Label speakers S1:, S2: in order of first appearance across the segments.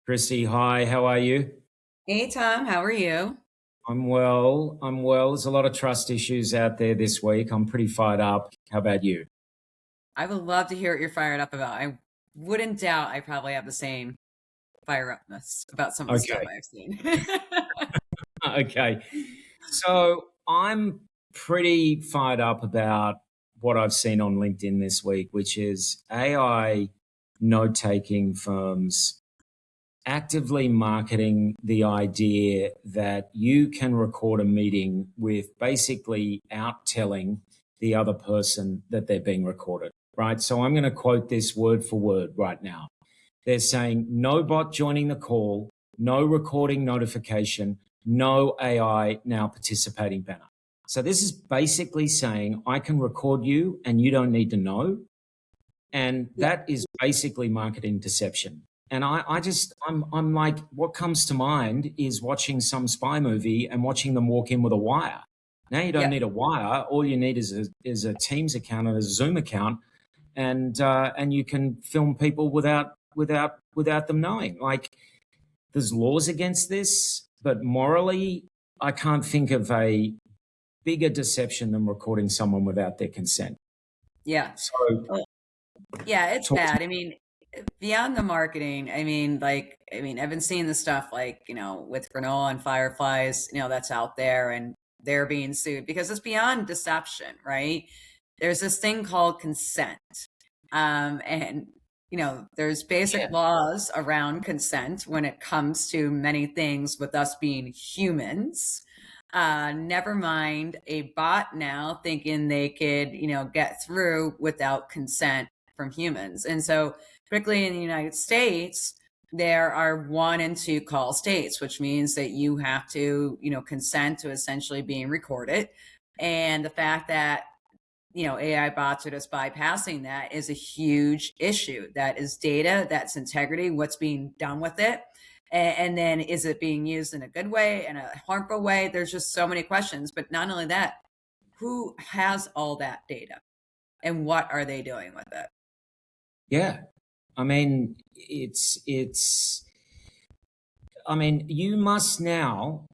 S1: Kristy, hi, how are you?
S2: Hey Tom, how are you?
S1: I'm well. I'm well. There's a lot of trust issues out there this week. I'm pretty fired up. How about you?
S2: I would love to hear what you're fired up about. I wouldn't doubt I probably have the same fire upness about some of the stuff
S1: Okay.
S2: I've seen.
S1: Okay. So I'm pretty fired up about what I've seen on LinkedIn this week, which is AI note taking firms actively marketing the idea that you can record a meeting with basically out telling the other person that they're being recorded, right? So I'm going to quote this word for word right now. They're saying no bot joining the call, no recording notification, no AI now participating banner. So this is basically saying I can record you and you don't need to know. And
S2: Yeah,
S1: that is basically marketing deception. And I'm like, what comes to mind is watching some spy movie and watching them walk in with a wire. Now you don't
S2: yeah,
S1: need a wire. All you need is a Teams account and a Zoom account, and you can film people without them knowing. Like, there's laws against this, but morally, I can't think of a bigger deception than recording someone without their consent.
S2: yeah.
S1: So,
S2: Well, yeah, it's
S1: talk to
S2: bad. I mean, beyond the marketing, I've been seeing the stuff with granola and fireflies, that's out there and they're being sued because it's beyond deception, right? There's this thing called consent. And there's basic
S1: yeah.
S2: laws around consent when it comes to many things with us being humans. Never mind a bot now thinking they could, get through without consent from humans. And so, particularly in the United States, there are 1 and 2 call states, which means that you have to, consent to essentially being recorded. And the fact that AI bots are just bypassing that is a huge issue. That is data, that's integrity, what's being done with it. And then is it being used in a good way, in a harmful way? There's just so many questions. But not only that, who has all that data and what are they doing with it?
S1: Yeah. I mean, you must now,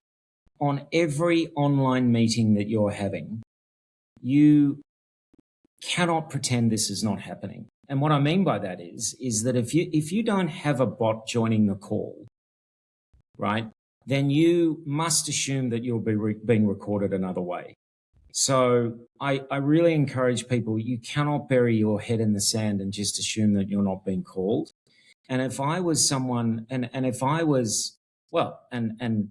S1: on every online meeting that you're having, you cannot pretend this is not happening. And what I mean by that is that if you don't have a bot joining the call, right, then you must assume that you'll be being recorded another way. So I really encourage people, you cannot bury your head in the sand and just assume that you're not being called. And if I was someone, and if I was, well, and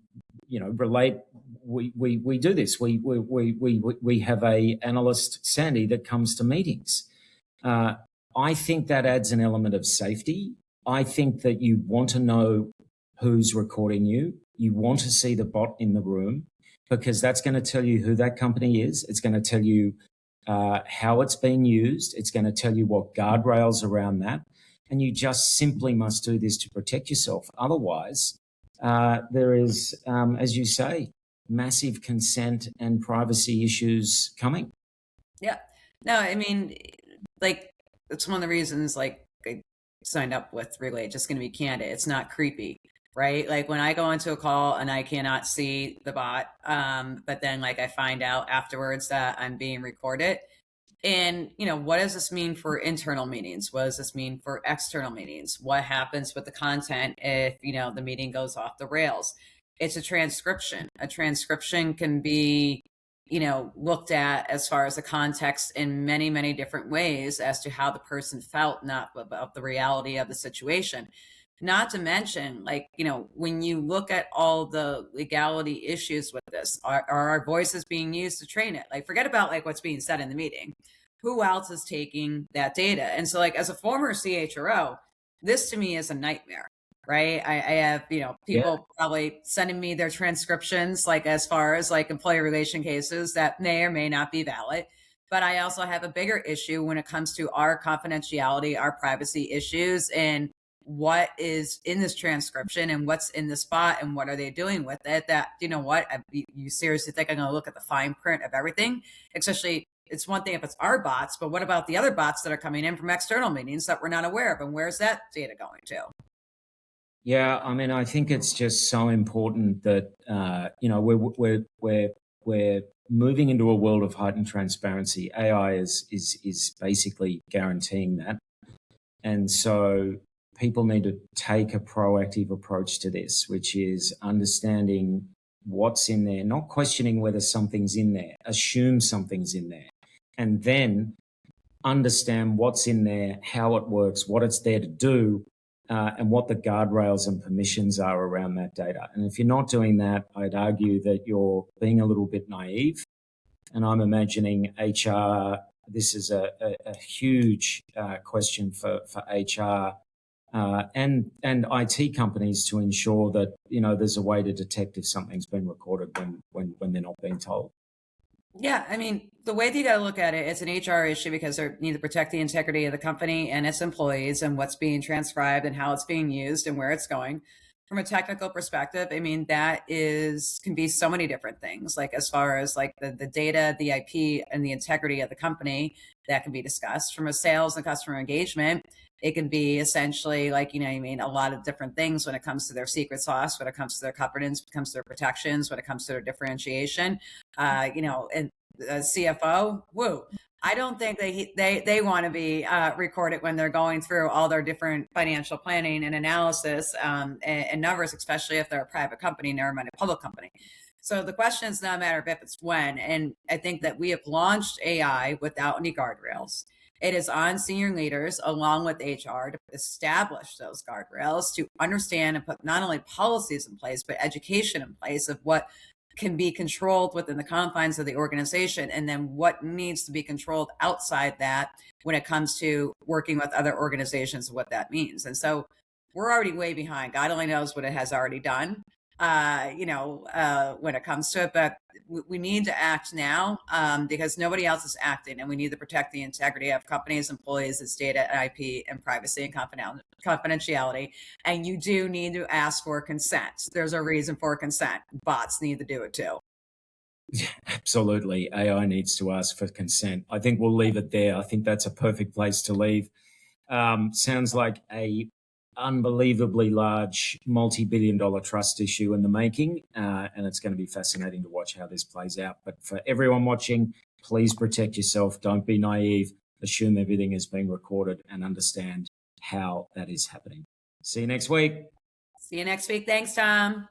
S1: relate, we do this. We have a analyst, Sandy, that comes to meetings. Uh, I think that adds an element of safety. I think that you want to know who's recording you. You want to see the bot in the room because that's going to tell you who that company is. It's going to tell you how it's being used. It's going to tell you what guardrails around that. And you just simply must do this to protect yourself. Otherwise, there is, as you say, massive consent and privacy issues coming.
S2: Yeah. No, I mean, like, it's one of the reasons, like, I signed up with Relay, just going to be candid. It's not creepy, right? Like, when I go into a call and I cannot see the bot, but then, like, I find out afterwards that I'm being recorded. And, what does this mean for internal meetings? What does this mean for external meetings? What happens with the content if, the meeting goes off the rails? It's a transcription. A transcription can be, looked at as far as the context in many, many different ways as to how the person felt, not about the reality of the situation. Not to mention, like, when you look at all the legality issues with this, are our voices being used to train it? Like, forget about like what's being said in the meeting. Who else is taking that data? And so, like, as a former CHRO, this to me is a nightmare, right? I have,
S1: Yeah.
S2: people probably sending me their transcriptions, like as far as like employee relation cases that may or may not be valid. But I also have a bigger issue when it comes to our confidentiality, our privacy issues, and what is in this transcription and what's in the spot and what are they doing with it. That, you seriously think I'm going to look at the fine print of everything? Especially, it's one thing if it's our bots, but what about the other bots that are coming in from external meetings that we're not aware of, and where's that data going to?
S1: Yeah, I mean, I think it's just so important that we're moving into a world of heightened transparency. AI is basically guaranteeing that, and so people need to take a proactive approach to this, which is understanding what's in there, not questioning whether something's in there, assume something's in there, and then understand what's in there, how it works, what it's there to do, and what the guardrails and permissions are around that data. And if you're not doing that, I'd argue that you're being a little bit naive. And I'm imagining HR, this is a huge question for HR and IT companies to ensure that, there's a way to detect if something's been recorded when they're not being told.
S2: Yeah, I mean, the way that you got to look at it, it's an HR issue because they need to protect the integrity of the company and its employees and what's being transcribed and how it's being used and where it's going. From a technical perspective, I mean, can be so many different things, like as far as like the data, the IP, and the integrity of the company that can be discussed. From a sales and customer engagement, it can be essentially like, I mean, a lot of different things when it comes to their secret sauce, when it comes to their governance, when it comes to their protections, when it comes to their differentiation. And CFO, woo. I don't think they want to be recorded when they're going through all their different financial planning and analysis and numbers, especially if they're a private company, never mind a public company. So the question is not a matter of if, it's when. And I think that we have launched AI without any guardrails. It is on senior leaders along with HR to establish those guardrails, to understand and put not only policies in place, but education in place of what can be controlled within the confines of the organization, and then what needs to be controlled outside that when it comes to working with other organizations and what that means. And so we're already way behind. God only knows what it has already done, when it comes to it. But we need to act now because nobody else is acting, and we need to protect the integrity of companies, employees, its data, IP, and privacy and confidentiality. And you do need to ask for consent. There's a reason for consent. Bots need to do it too.
S1: Absolutely. AI needs to ask for consent. I think we'll leave it there. I think that's a perfect place to leave. Sounds like a unbelievably large multi-billion-dollar trust issue in the making, and it's going to be fascinating to watch how this plays out. But for everyone watching, please protect yourself. Don't be naive. Assume everything is being recorded and understand how that is happening. See you next week.
S2: See you next week. Thanks, Tom.